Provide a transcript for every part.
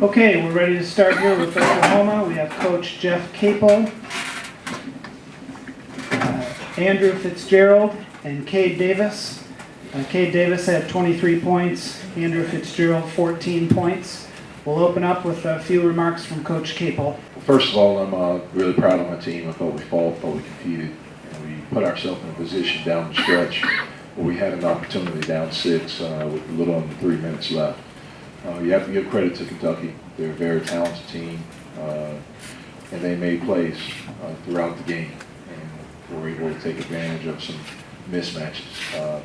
Okay, we're ready to start here with Oklahoma. We have Coach Jeff Capel, Andrew Fitzgerald, and Cade Davis. Cade Davis had 23 points, Andrew Fitzgerald 14 points. We'll open up with a few remarks from Coach Capel. First of all, I'm really proud of my team. I thought we fought, thought we competed, and we put ourselves in a position down the stretch where we had an opportunity down 6 with a little under 3 minutes left. You have to give credit to Kentucky. They're a very talented team, and they made plays throughout the game and were able to take advantage of some mismatches.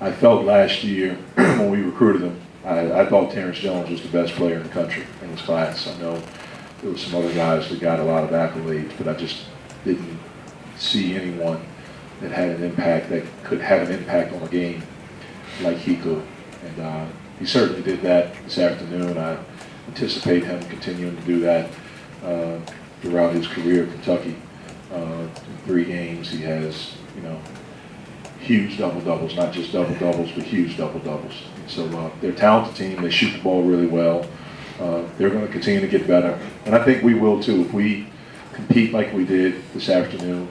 I felt last year when we recruited him, I thought Terrence Jones was the best player in the country in his class. I know there were some other guys that got a lot of accolades, but I just didn't see anyone that had an impact, that could have an impact on a game like he could. And he certainly did that this afternoon. I anticipate him continuing to do that throughout his career at Kentucky. In 3 games, he has, huge double-doubles, not just double-doubles, but huge double-doubles. So they're a talented team. They shoot the ball really well. They're going to continue to get better. And I think we will too. If we compete like we did this afternoon,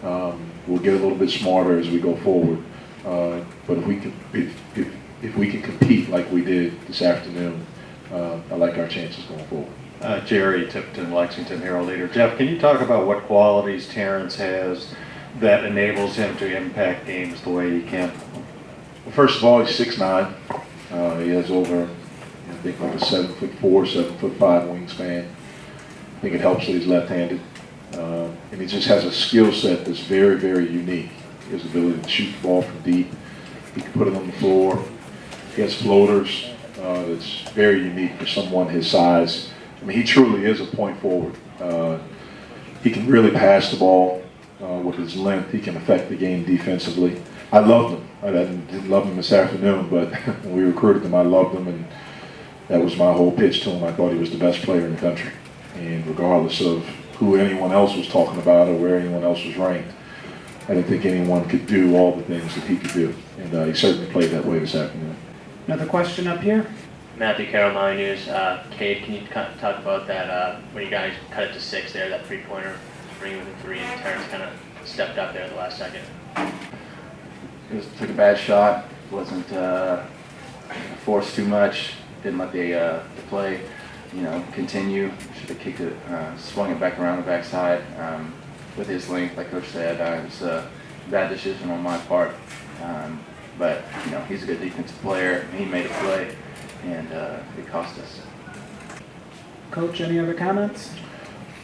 we'll get a little bit smarter as we go forward. But if we can compete like we did this afternoon, I like our chances going forward. Jerry Tipton, Lexington Herald leader. Jeff, can you talk about what qualities Terrence has that enables him to impact games the way he can? Well, first of all, he's 6'9". He has over, I think, like a 7'4", 7'5" wingspan. I think it helps that he's left-handed. And he just has a skill set that's very, very unique. He has the ability to shoot the ball from deep. He can put it on the floor. He has floaters. That's very unique for someone his size. I mean, he truly is a point forward. He can really pass the ball with his length. He can affect the game defensively. I loved him. I didn't love him this afternoon, but when we recruited him, I loved him, and that was my whole pitch to him. I thought he was the best player in the country. And regardless of who anyone else was talking about or where anyone else was ranked, I didn't think anyone could do all the things that he could do. And he certainly played that way this afternoon. Another question up here. Matthew Carroll, Maui News. Cade, can you talk about that when you guys cut it to 6 there, that three-pointer, bring it within 3, and Terrence kind of stepped up there at the last second? Took a bad shot, wasn't forced too much, didn't let the play, continue. Should have kicked it, swung it back around the backside with his length, like Coach said. It was a bad decision on my part, but he's a good defensive player. He made a play, and it cost us. Coach, any other comments?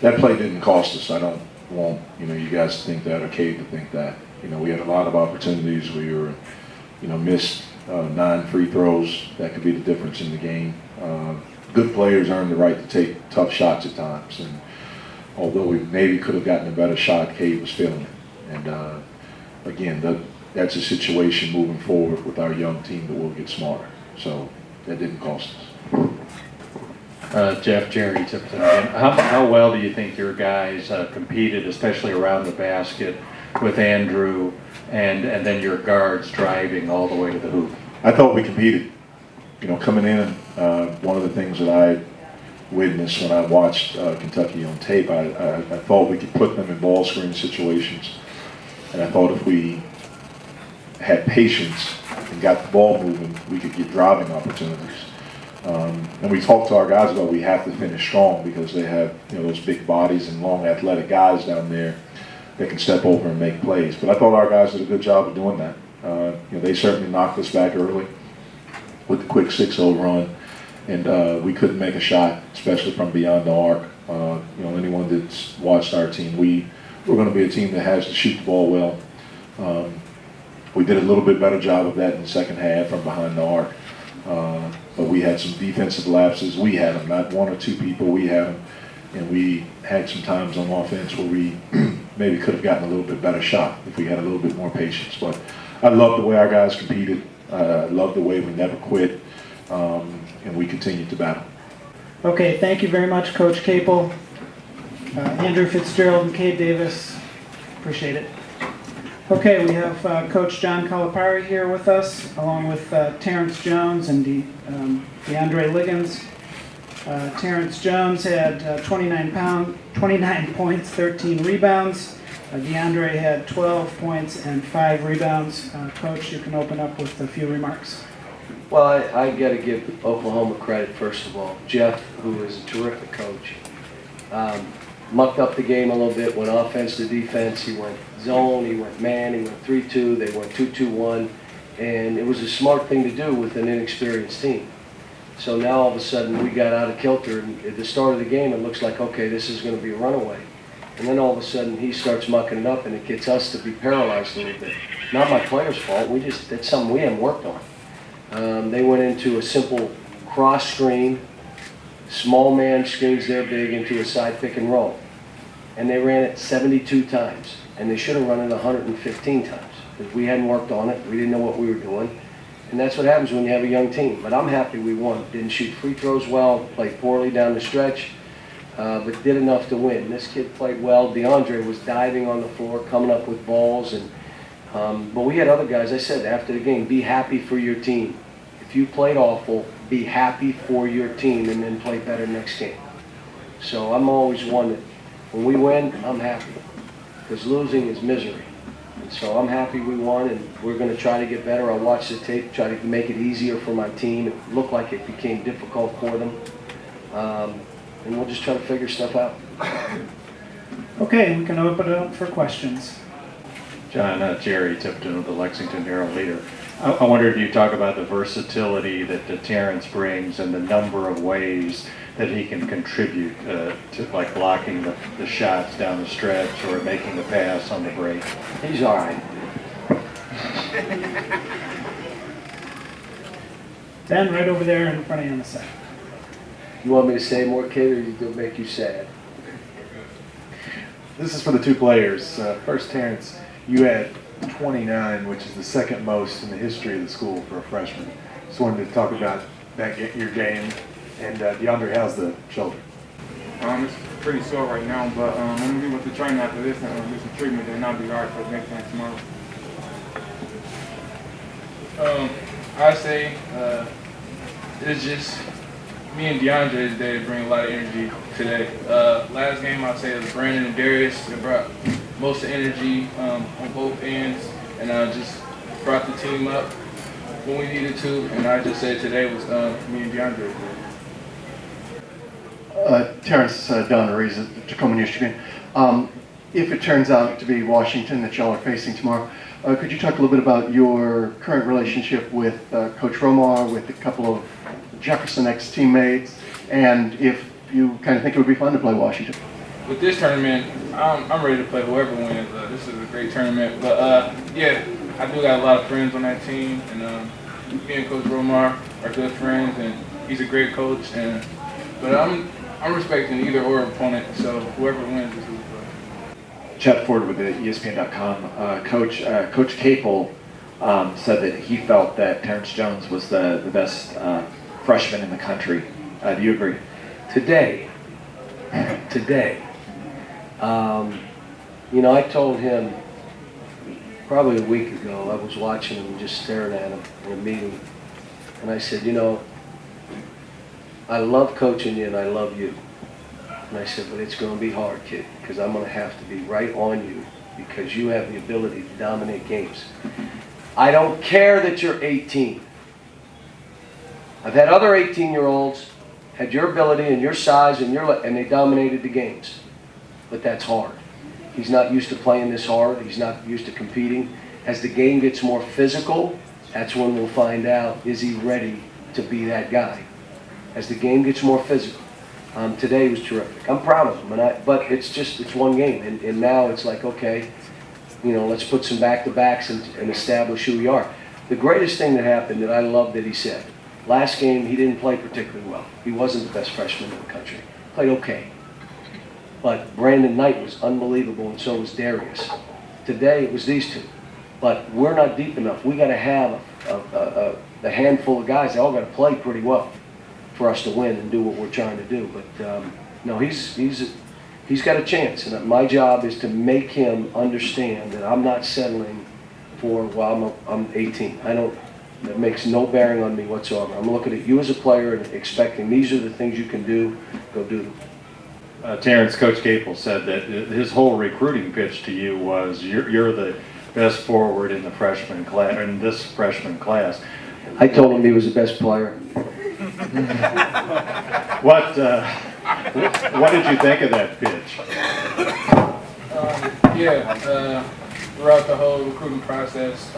That play didn't cost us. I don't want you guys to think that or Cade to think that. We had a lot of opportunities. We were, missed 9 free throws. That could be the difference in the game. Good players earn the right to take tough shots at times. And although we maybe could have gotten a better shot, Cade was feeling it. And again, that's a situation moving forward with our young team that will get smarter. So that didn't cost us. Jeff, Jerry Tipton again. How well do you think your guys competed, especially around the basket, with Andrew and then your guards driving all the way to the hoop? I thought we competed. Coming in, one of the things that I witnessed when I watched Kentucky on tape, I thought we could put them in ball screen situations. And I thought if we had patience and got the ball moving, we could get driving opportunities. And we talked to our guys about we have to finish strong because they have those big bodies and long athletic guys down there that can step over and make plays. But I thought our guys did a good job of doing that. They certainly knocked us back early with the quick 6-0 run, and we couldn't make a shot, especially from beyond the arc. Anyone that's watched our team, we're going to be a team that has to shoot the ball well. We did a little bit better job of that in the second half from behind the arc. But we had some defensive lapses. We had them, not 1 or 2 people. We had them, and we had some times on offense where we maybe could have gotten a little bit better shot if we had a little bit more patience. But I love the way our guys competed. I love the way we never quit, and we continued to battle. Okay, thank you very much, Coach Capel, Andrew Fitzgerald, and Cade Davis. Appreciate it. Okay, we have Coach John Calipari here with us, along with Terrence Jones and DeAndre Liggins. Terrence Jones had 29 points, 13 rebounds. DeAndre had 12 points and 5 rebounds. Coach, you can open up with a few remarks. Well, I got to give Oklahoma credit, first of all. Jeff, who is a terrific coach, mucked up the game a little bit, went offense to defense. He went zone, he went man, he went 3-2, they went 2-2-1. And it was a smart thing to do with an inexperienced team. So now all of a sudden we got out of kilter, and at the start of the game it looks like, okay, this is going to be a runaway. And then all of a sudden he starts mucking it up, and it gets us to be paralyzed a little bit. Not my players' fault, that's something we haven't worked on. They went into a simple cross screen, small man screens their big into a side pick and roll. And they ran it 72 times, and they should have run it 115 times. If we hadn't worked on it, we didn't know what we were doing. And that's what happens when you have a young team. But I'm happy we won. Didn't shoot free throws well, played poorly down the stretch, but did enough to win. This kid played well. DeAndre was diving on the floor, coming up with balls. But we had other guys, I said after the game, be happy for your team. If you played awful, be happy for your team and then play better next game. So I'm always one that when we win, I'm happy. Because losing is misery. And so I'm happy we won, and we're going to try to get better. I'll watch the tape, try to make it easier for my team. It looked like it became difficult for them. And we'll just try to figure stuff out. Okay, we can open it up for questions. John, Jerry Tipton, the Lexington Herald leader. I wonder if you talk about the versatility that Terrence brings and the number of ways that he can contribute to, like blocking the shots down the stretch or making the pass on the break. He's all right. Ben, right over there in front of you on the side. You want me to say more, kid, or to make you sad? This is for the two players. First, Terrence, you had 29, which is the second most in the history of the school for a freshman. Just wanted to talk about your game. And DeAndre, how's the shoulder? It's pretty sore right now, but I'm going to be with the trainer after this and get some treatment, and I'll be all right for the next time tomorrow. I say it's just me and DeAndre today bring a lot of energy today. Last game, I'd say it was Brandon and Darius that brought most of the energy on both ends, and just brought the team up when we needed to. And I just say today was me and DeAndre. Terrence, Don Ruiz at Tacoma News Tribune. If it turns out to be Washington that y'all are facing tomorrow, could you talk a little bit about your current relationship with Coach Romar, with a couple of Jefferson ex-teammates, and if you kind of think it would be fun to play Washington? With this tournament, I'm ready to play whoever wins. This is a great tournament. But yeah, I do got a lot of friends on that team, and me and Coach Romar are good friends, and he's a great coach. But I'm respecting either or opponent, so whoever wins is who's good. Chad Ford with the ESPN.com. Coach Capel said that he felt that Terrence Jones was the best freshman in the country. Do you agree? Today. I told him probably a week ago, I was watching him, just staring at him in a meeting, and I said, I love coaching you and I love you. And I said, but it's going to be hard, kid, because I'm going to have to be right on you because you have the ability to dominate games. I don't care that you're 18. I've had other 18-year-olds, had your ability and your size and they dominated the games. But that's hard. He's not used to playing this hard. He's not used to competing. As the game gets more physical, that's when we'll find out, is he ready to be that guy? As the game gets more physical. Today was terrific. I'm proud of him, but it's one game, and now it's like, okay, let's put some back-to-backs and establish who we are. The greatest thing that happened that I love that he said, last game he didn't play particularly well. He wasn't the best freshman in the country. Played okay. But Brandon Knight was unbelievable, and so was Darius. Today it was these two. But we're not deep enough. We got to have a handful of guys. They all got to play pretty well for us to win and do what we're trying to do. But no, he's got a chance, and my job is to make him understand that I'm not settling for I'm 18. that makes no bearing on me whatsoever. I'm looking at you as a player and expecting these are the things you can do, go do them. Terrence, Coach Capel said that his whole recruiting pitch to you was you're the best forward in the freshman class, in this freshman class. I told him he was the best player. What did you think of that pitch? Throughout the whole recruiting process,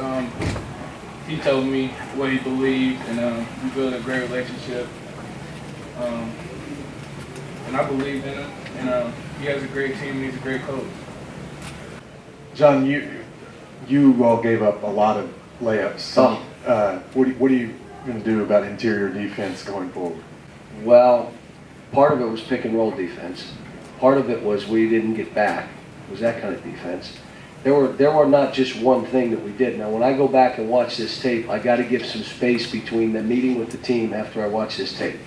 he told me what he believed, and we built a great relationship. And I believed in him, and he has a great team, and he's a great coach. John, you all gave up a lot of layups. What are you going to do about interior defense going forward? Well, part of it was pick and roll defense. Part of it was we didn't get back. It was that kind of defense. There were not just one thing that we did. Now, when I go back and watch this tape, I got to give some space between the meeting with the team after I watch this tape.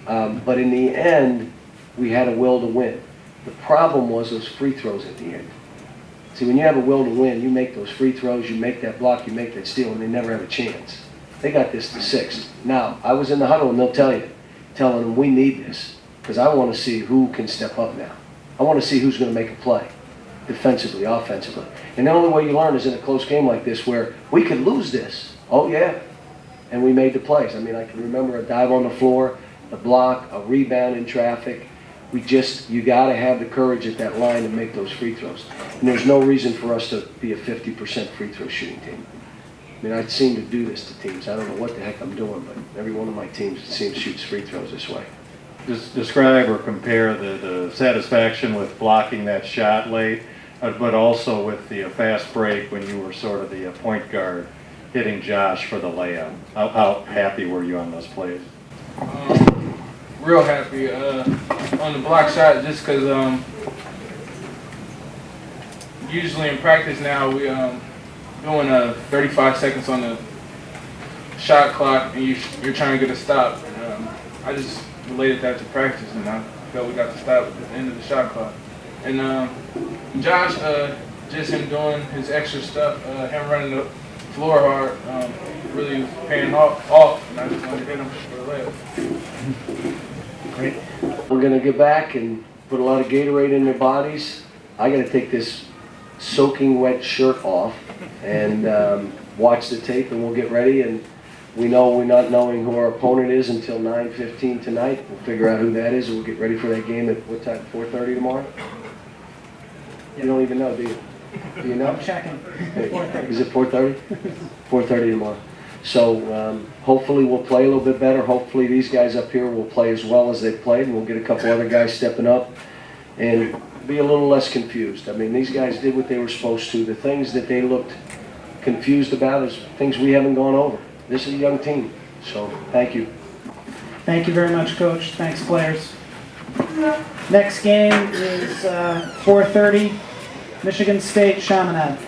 But in the end, we had a will to win. The problem was those free throws at the end. See, when you have a will to win, you make those free throws, you make that block, you make that steal, and they never have a chance. They got this to 6. Now, I was in the huddle, and they'll tell you, telling them we need this, because I want to see who can step up now. I want to see who's going to make a play, defensively, offensively. And the only way you learn is in a close game like this where we could lose this. Oh, yeah. And we made the plays. I mean, I can remember a dive on the floor, a block, a rebound in traffic. You got to have the courage at that line to make those free throws. And there's no reason for us to be a 50% free throw shooting team. I mean, I seem to do this to teams. I don't know what the heck I'm doing, but every one of my teams, it seems, shoots free throws this way. Just describe or compare the satisfaction with blocking that shot late, but also with the fast break when you were sort of the point guard hitting Josh for the layup. How happy were you on those plays? Real happy on the block shot, just because usually in practice now we doing 35 seconds on the shot clock, and you're trying to get a stop. And, I just related that to practice, and I felt we got the stop at the end of the shot clock. And Josh, just him doing his extra stuff, him running the floor hard, really was paying off, and I just wanted to hit him for the layup. Great. We're going to get back and put a lot of Gatorade in their bodies. I got to take this soaking wet shirt off and watch the tape, and we'll get ready. And we know we're not knowing who our opponent is until 9:15 tonight. We'll figure out who that is, and we'll get ready for that game at what time? 4:30 tomorrow? You don't even know, do you? Do you know? I'm checking. Is it 4:30? 4:30 tomorrow. So hopefully we'll play a little bit better. Hopefully these guys up here will play as well as they played, and we'll get a couple other guys stepping up and be a little less confused. I mean, these guys did what they were supposed to. The things that they looked confused about is things we haven't gone over. This is a young team, so thank you. Thank you very much, Coach. Thanks, players. Next game is 4:30, Michigan State, Chaminade.